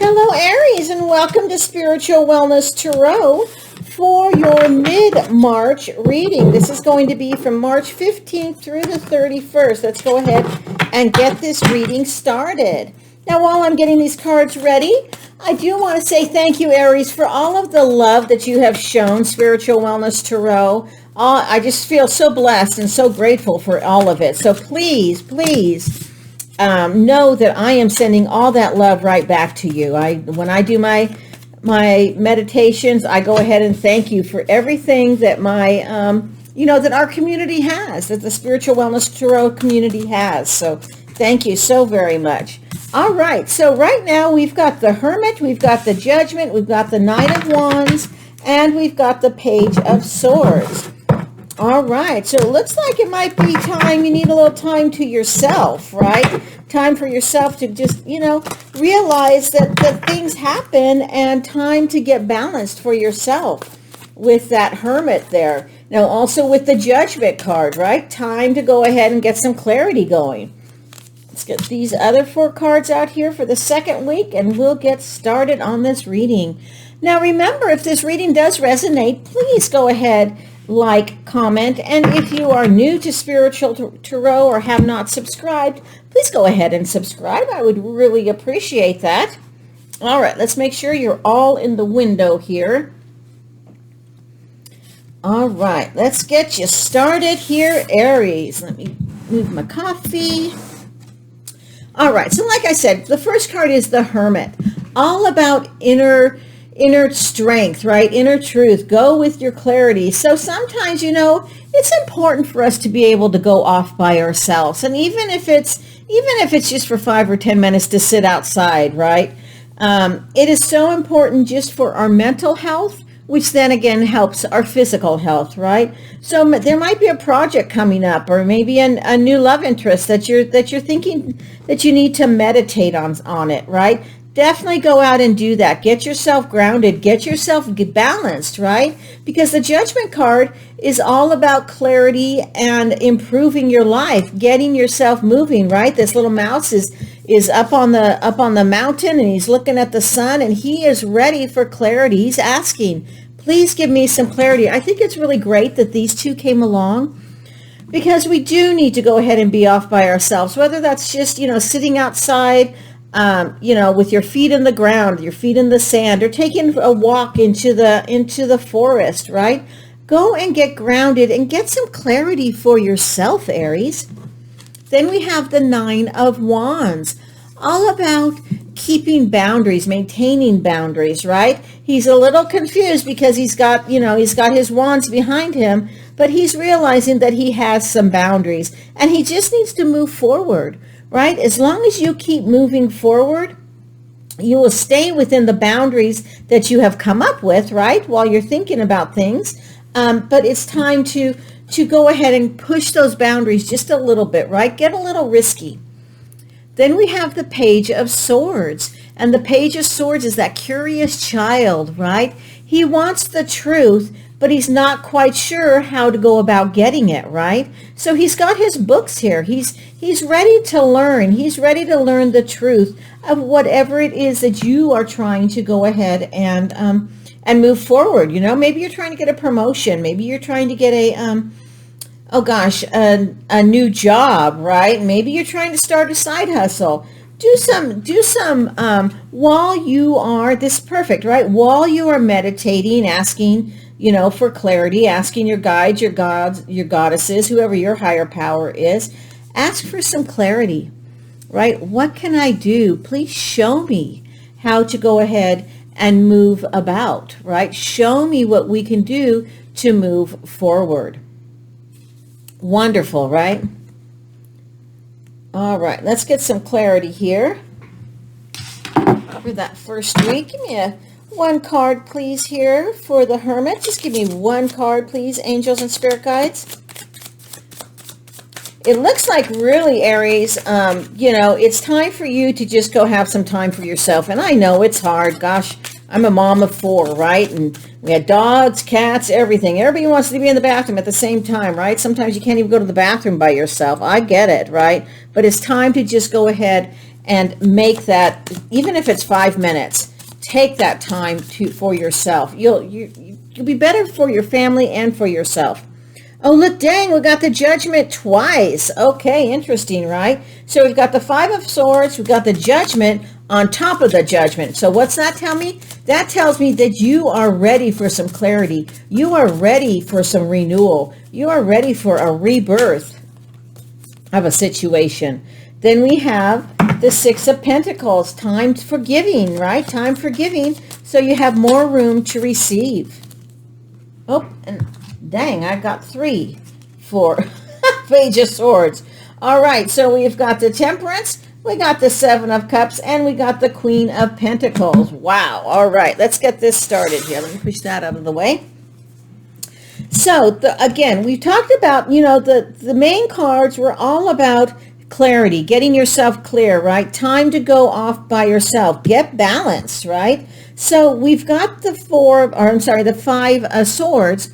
Hello, Aries, and welcome to Spiritual Wellness Tarot for your mid-March reading. This is going to be from March 15th through the 31st. Let's go ahead and get this reading started. Now, while I'm getting these cards ready, I do want to say thank you, Aries, for all of the love that you have shown Spiritual Wellness Tarot. I just feel so blessed and so grateful for all of it. So please, know that I am sending all that love right back to you. When I do my meditations, I go ahead and thank you for everything that that our community has, that the Spiritual Wellness Tarot community has. So thank you so very much. All right, so right now we've got the Hermit, we've got the Judgment, we've got the Knight of Wands, and we've got the Page of Swords. All right, so it looks like it might be time, you need a little time to yourself, right? Time for yourself to just, realize that things happen and time to get balanced for yourself with that Hermit there. Now, also with the Judgment card, right? Time to go ahead and get some clarity going. Let's get these other 4 cards out here for the second week, and we'll get started on this reading. Now, remember, if this reading does resonate, please go ahead, like, comment, and if you are new to Spiritual Tarot or have not subscribed, please go ahead and subscribe. I would really appreciate that. All right, let's make sure you're all in the window here. All right, let's get you started here, Aries. Let me move my coffee. All right, so like I said, the first card is the Hermit, all about inner strength, right? Inner truth. Go with your clarity. So sometimes, it's important for us to be able to go off by ourselves. And even if it's just for 5 or 10 minutes to sit outside, right? It is so important just for our mental health, which then again helps our physical health, right? So there might be a project coming up, or maybe a new love interest that you're thinking that you need to meditate on it, right? Definitely go out and do that. Get yourself grounded. Get yourself balanced, right? Because the Judgment card is all about clarity and improving your life, getting yourself moving, right? This little mouse is up on the mountain, and he's looking at the sun, and he is ready for clarity. He's asking, please give me some clarity. I think it's really great that these two came along, because we do need to go ahead and be off by ourselves, whether that's just, sitting outside, with your feet in the ground, your feet in the sand, or taking a walk into the forest, right? Go and get grounded and get some clarity for yourself, Aries. Then we have the 9 of Wands, all about keeping boundaries, maintaining boundaries, right? He's a little confused because he's got his wands behind him, but he's realizing that he has some boundaries, and he just needs to move forward. Right? As long as you keep moving forward, you will stay within the boundaries that you have come up with, right? While you're thinking about things. But it's time to go ahead and push those boundaries just a little bit, right? Get a little risky. Then we have the Page of Swords. And the Page of Swords is that curious child, right? He wants the truth, but he's not quite sure how to go about getting it, right? So he's got his books here. He's ready to learn. He's ready to learn the truth of whatever it is that you are trying to go ahead and move forward. Maybe you're trying to get a promotion. Maybe you're trying to get a new job, right? Maybe you're trying to start a side hustle. Do some while you are, this is perfect, right? While you are meditating, asking, for clarity, asking your guides, your gods, your goddesses, whoever your higher power is, ask for some clarity, right? What can I do? Please show me how to go ahead and move about, right? Show me what we can do to move forward. Wonderful, right? All right, let's get some clarity here for that first week. Give me one card, please, here for the Hermit. Just give me one card, please, angels and spirit guides. It looks like really, Aries, it's time for you to just go have some time for yourself. And I know it's hard. Gosh, I'm a mom of 4, right? And we had dogs, cats, everything. Everybody wants to be in the bathroom at the same time, right? Sometimes you can't even go to the bathroom by yourself. I get it, right? But it's time to just go ahead and make that, even if it's 5 minutes, take that time for yourself. You'll be better for your family and for yourself. Oh, look, dang, we got the Judgment twice. Okay, interesting, right? So we've got the Five of Swords, we've got the Judgment on top of the Judgment. So what's that tell me? That tells me that you are ready for some clarity. You are ready for some renewal. You are ready for a rebirth of a situation. Then we have the Six of Pentacles, time for giving, right? Time for giving, so you have more room to receive. Oh, and dang, I got 3 for Page of Swords. All right, so we've got the Temperance, we got the Seven of Cups, and we got the Queen of Pentacles. Wow. All right, let's get this started here. Let me push that out of the way. So, again, we talked about, the main cards were all about clarity, getting yourself clear, right? Time to go off by yourself. Get balanced, right? So we've got the Five of Swords,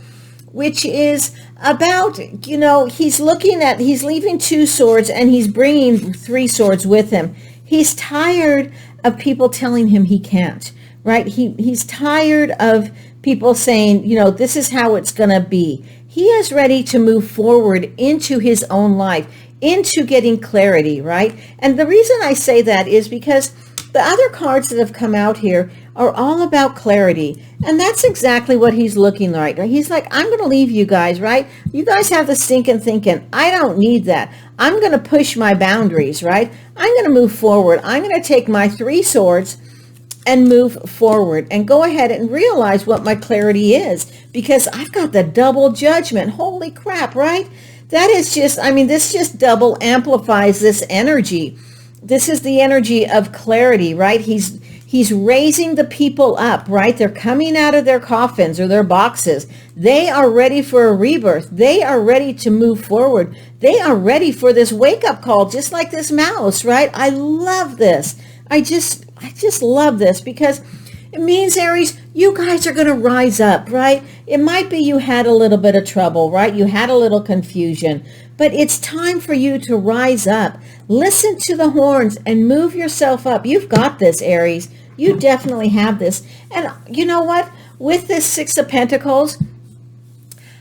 which is about, he's leaving 2 swords and he's bringing 3 swords with him. He's tired of people telling him he can't, right? He's tired of people saying, this is how it's going to be. He is ready to move forward into his own life, into getting clarity, right? And the reason I say that is because the other cards that have come out here are all about clarity. And that's exactly what he's looking like. He's like, I'm going to leave you guys, right? You guys have the stinking thinking. I don't need that. I'm going to push my boundaries, right? I'm going to move forward. I'm going to take my 3 swords and move forward and go ahead and realize what my clarity is, because I've got the double Judgment. Holy crap, right? That is just, this just double amplifies this energy. This is the energy of clarity, right? He's raising the people up, right? They're coming out of their coffins or their boxes. They are ready for a rebirth. They are ready to move forward. They are ready for this wake-up call, just like this mouse, right? I love this. I just love this, because it means, Aries, you guys are going to rise up, right? It might be you had a little bit of trouble, right? You had a little confusion, but it's time for you to rise up. Listen to the horns and move yourself up. You've got this, Aries. You definitely have this. And you know what? With this Six of Pentacles,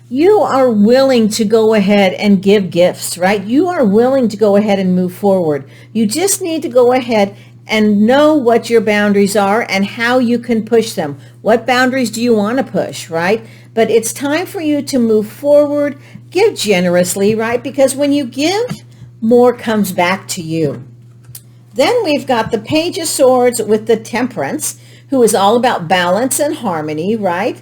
you are willing to go ahead and give gifts, right? You are willing to go ahead and move forward. You just need to go ahead and know what your boundaries are and how you can push them. What boundaries do you want to push, right? But it's time for you to move forward. Give generously, right? Because when you give, more comes back to you. Then we've got the Page of Swords with the Temperance, who is all about balance and harmony, right?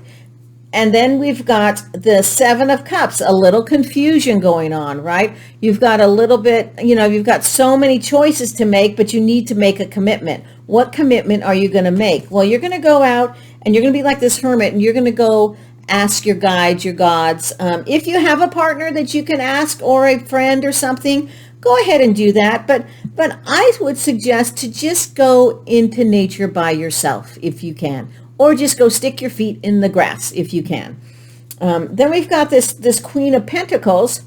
And then we've got the Seven of Cups, a little confusion going on, right? You've got a little bit, you've got so many choices to make, but you need to make a commitment. What commitment are you going to make? Well, you're going to go out and you're going to be like this hermit, and you're going to go ask your guides, your gods. If you have a partner that you can ask, or a friend or something, go ahead and do that. But I would suggest to just go into nature by yourself if you can. Or just go stick your feet in the grass if you can. Then we've got this Queen of Pentacles.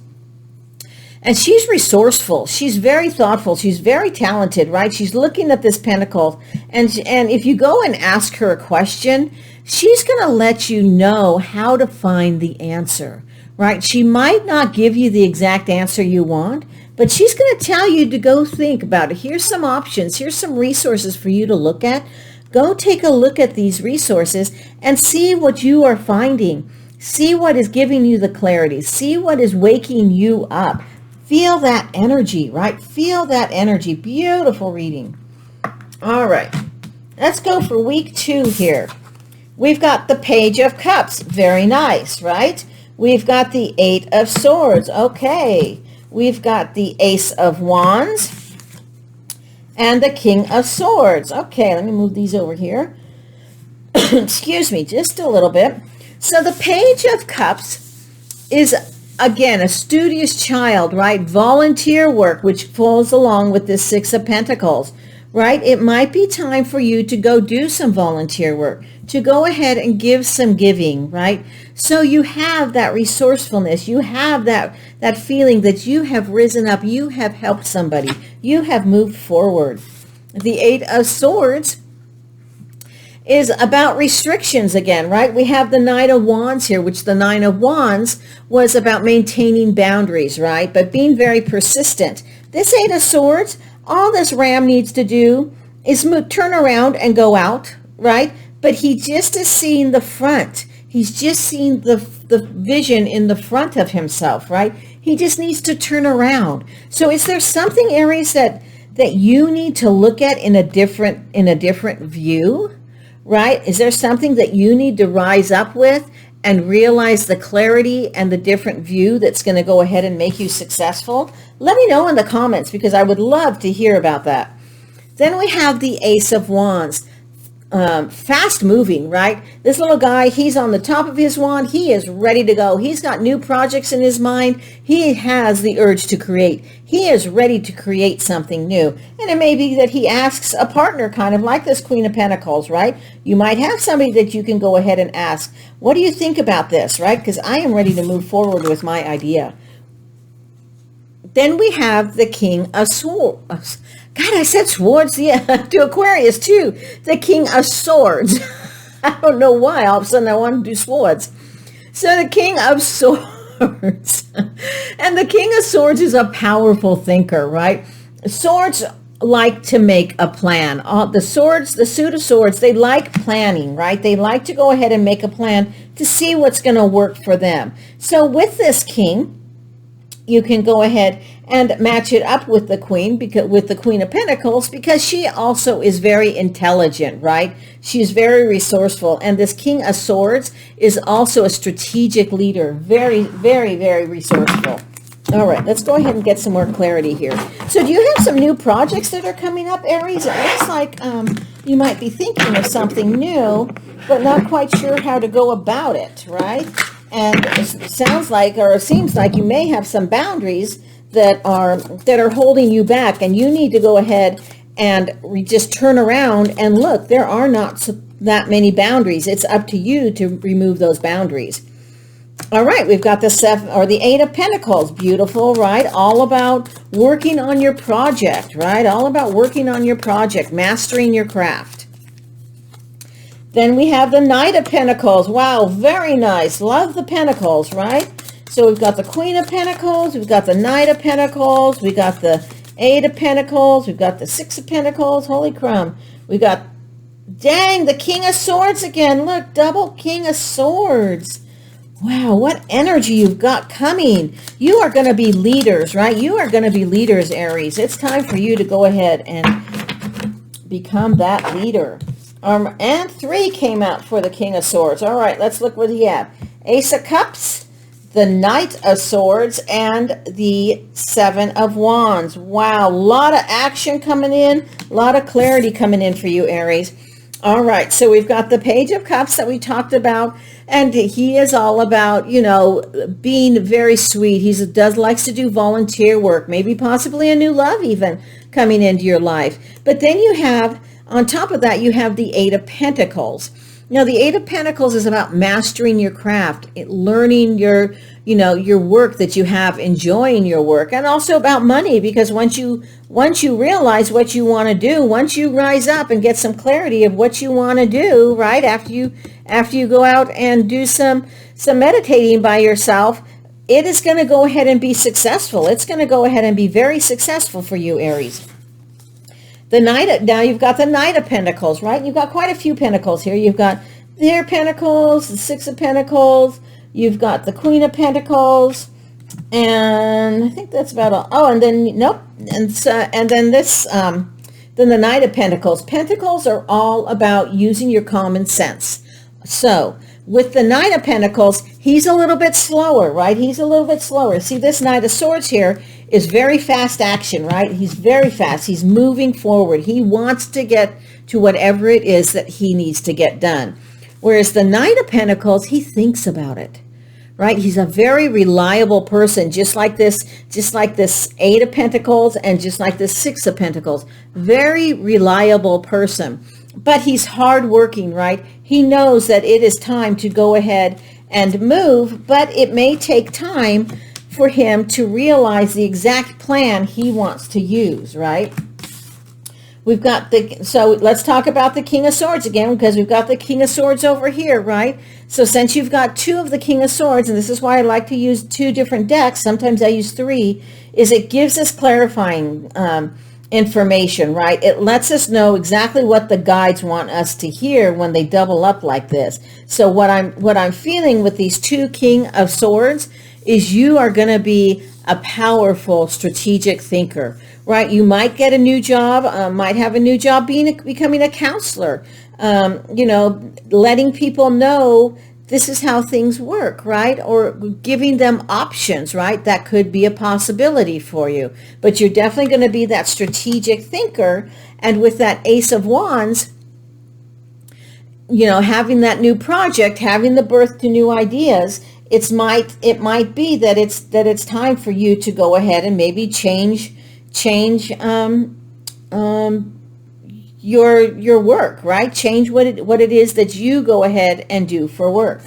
And she's resourceful. She's very thoughtful. She's very talented, right? She's looking at this pentacle. And if you go and ask her a question, she's going to let you know how to find the answer, right? She might not give you the exact answer you want, but she's going to tell you to go think about it. Here's some options. Here's some resources for you to look at. Go take a look at these resources and see what you are finding. See what is giving you the clarity. See what is waking you up. Feel that energy, right? Feel that energy. Beautiful reading. All right. Let's go for week 2 here. We've got the Page of Cups. Very nice, right? We've got the 8 of Swords. Okay. We've got the Ace of Wands. And the King of Swords. Okay, let me move these over here. Excuse me, just a little bit. So the Page of Cups is, again, a studious child, right? Volunteer work, which falls along with this Six of Pentacles, right? It might be time for you to go do some volunteer work, to go ahead and give some giving, right? So you have that resourcefulness. You have that feeling that you have risen up. You have helped somebody. You have moved forward. The Eight of Swords is about restrictions again, right? We have the Knight of Wands here, which the Nine of Wands was about maintaining boundaries, right? But being very persistent. This Eight of Swords, all this Ram needs to do is turn around and go out, right? But he just is seeing the front. He's just seeing the vision in the front of himself, right? He just needs to turn around. So is there something, Aries, that you need to look at in a different view? Right? Is there something that you need to rise up with and realize the clarity and the different view that's going to go ahead and make you successful? Let me know in the comments, because I would love to hear about that. Then we have the Ace of Wands. Fast moving, right? This little guy, he's on the top of his wand. He is ready to go. He's got new projects in his mind. He has the urge to create. He is ready to create something new. And it may be that he asks a partner, kind of like this Queen of Pentacles, right? You might have somebody that you can go ahead and ask, what do you think about this, right? Because I am ready to move forward with my idea. Then we have the King of Swords. God, I said swords, yeah, to Aquarius too. The King of Swords. I don't know why. All of a sudden I want to do swords. So the King of Swords. And the King of Swords is a powerful thinker, right? Swords like to make a plan. The suit of swords, they like planning, right? They like to go ahead and make a plan to see what's going to work for them. So with this king, you can go ahead and match it up with the queen, with the Queen of Pentacles, because she also is very intelligent, right? She's very resourceful. And this King of Swords is also a strategic leader. Very, very, very resourceful. All right, let's go ahead and get some more clarity here. So do you have some new projects that are coming up, Aries? It looks like you might be thinking of something new, but not quite sure how to go about it, right? And it sounds like, or it seems like, you may have some boundaries that are holding you back, and you need to go ahead and just turn around and look. There are not that many boundaries. It's up to you to remove those boundaries. All right, we've got the Eight of Pentacles. Beautiful, right? All about working on your project, right? All about working on your project, mastering your craft. Then we have the Knight of Pentacles. Wow, very nice. Love the Pentacles, right? So we've got the Queen of Pentacles, we've got the Knight of Pentacles, we got the Eight of Pentacles, we've got the Six of Pentacles. Holy crumb. We got, dang, the King of Swords again. Look, double King of Swords. Wow, what energy you've got coming. You are going to be leaders, right? You are going to be leaders, Aries. It's time for you to go ahead and become that leader. And 3 came out for the King of Swords. All right, let's look what he had. Ace of Cups, the Knight of Swords, and the Seven of Wands. Wow, a lot of action coming in, a lot of clarity coming in for you, Aries. All right, so we've got the Page of Cups that we talked about, and he is all about, you know, being very sweet. He likes to do volunteer work, maybe possibly a new love even coming into your life. But then you have, on top of that, you have the Eight of Pentacles. Now, the Eight of Pentacles is about mastering your craft, learning your work that you have, enjoying your work, and also about money, because once you realize what you want to do, once you rise up and get some clarity of what you want to do, right, after you go out and do some meditating by yourself, it is going to go ahead and be successful. It's going to go ahead and be very successful for you, Aries. Now you've got the Knight of Pentacles, right? You've got quite a few Pentacles here. You've got their Pentacles, the Six of Pentacles. You've got the Queen of Pentacles, and I think that's about all. Oh, and then nope, and then the Knight of Pentacles. Pentacles are all about using your common sense. So with the Knight of Pentacles, he's a little bit slower, right? He's a little bit slower. See, this Knight of Swords here is very fast action, right? He's very fast. He's moving forward. He wants to get to whatever it is that he needs to get done. Whereas the Knight of Pentacles, he thinks about it, right? He's a very reliable person, just like this Eight of Pentacles and just like this Six of Pentacles. Very reliable person. But he's hardworking, right? He knows that it is time to go ahead and move, but it may take time for him to realize the exact plan he wants to use, right? we've got so let's talk about the King of Swords again, because we've got the King of Swords over here, right? So since you've got two of the King of Swords, and this is why I like to use two different decks, sometimes I use three, is it gives us clarifying information, right? It lets us know exactly what the guides want us to hear when they double up like this. So what I'm feeling with these two King of Swords is you are going to be a powerful strategic thinker, right? You might get a new job, might have a new job becoming a counselor, letting people know this is how things work, right? Or giving them options, right? That could be a possibility for you. But you're definitely going to be that strategic thinker. And with that Ace of Wands, having that new project, having the birth to new ideas, it might be that it's time for you to go ahead and maybe change your work, right? Change what it is that you go ahead and do for work.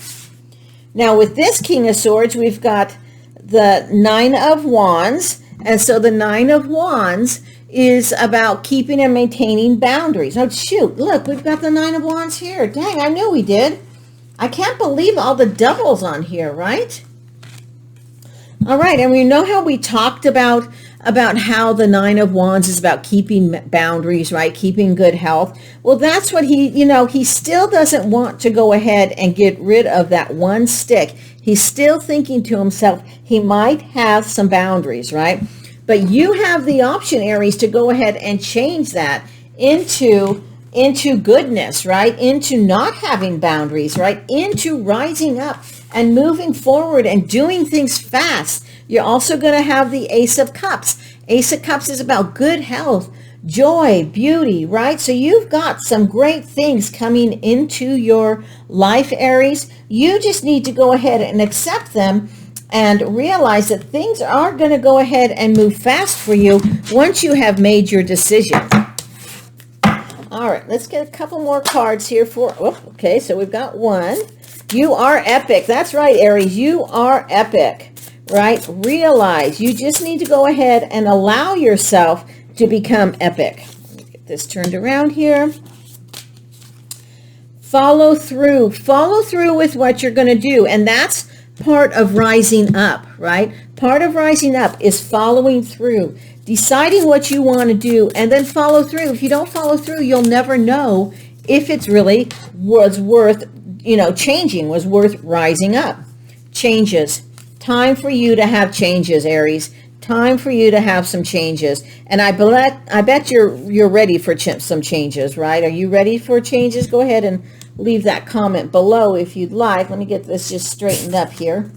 Now with this King of Swords, we've got the Nine of Wands, and so the Nine of Wands is about keeping and maintaining boundaries. Oh shoot, look, we've got the Nine of Wands here. Dang, I knew we did. I can't believe all the doubles on here, right? All right, and we know how we talked about how the Nine of Wands is about keeping boundaries, right? Keeping good health. Well, that's what he still doesn't want to go ahead and get rid of that one stick. He's still thinking to himself, he might have some boundaries, right? But you have the option, Aries, to go ahead and change that into goodness, right? Into not having boundaries, right? Into rising up and moving forward and doing things fast. You're also going to have the Ace of Cups. Ace of Cups is about good health, joy, beauty, right? So you've got some great things coming into your life, Aries. You just need to go ahead and accept them and realize that things are going to go ahead and move fast for you once you have made your decision. All right, let's get a couple more cards here okay, so we've got one. You are epic. That's right, Aries. You are epic, right? Realize you just need to go ahead and allow yourself to become epic. Let me get this turned around here. Follow through. Follow through with what you're going to do, and that's part of rising up, right? Part of rising up is following through, deciding what you want to do, and then follow through. If you don't follow through, you'll never know if it's really was worth, changing, was worth rising up. Changes. Time for you to have changes, Aries. Time for you to have some changes. And I bet you're ready for some changes, right? Are you ready for changes? Go ahead and leave that comment below if you'd like. Let me get this just straightened up here.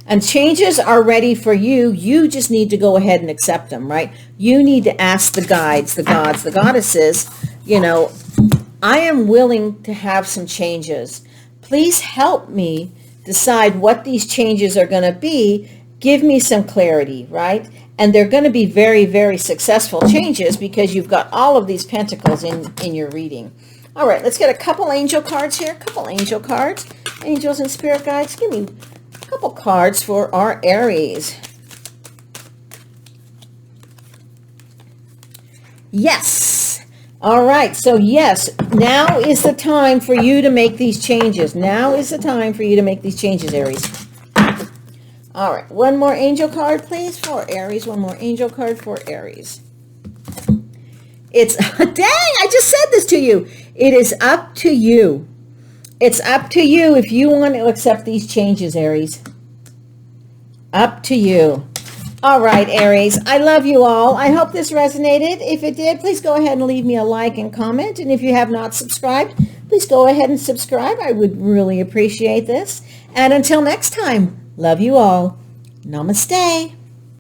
And changes are ready for you. You just need to go ahead and accept them, right? You need to ask the guides, the gods, the goddesses, I am willing to have some changes. Please help me decide what these changes are going to be. Give me some clarity, right? And they're going to be very, very successful changes because you've got all of these pentacles in your reading. All right, let's get a couple angel cards here. A couple angel cards. Angels and spirit guides, give me a couple cards for our Aries. Yes. All right, so yes, now is the time for you to make these changes. Now is the time for you to make these changes, Aries. All right, one more angel card, please, for Aries. One more angel card for Aries. It's, dang, I just said this to you. It is up to you. It's up to you if you want to accept these changes, Aries. Up to you. All right, Aries, I love you all. I hope this resonated. If it did, please go ahead and leave me a like and comment. And if you have not subscribed, please go ahead and subscribe. I would really appreciate this. And until next time, love you all. Namaste.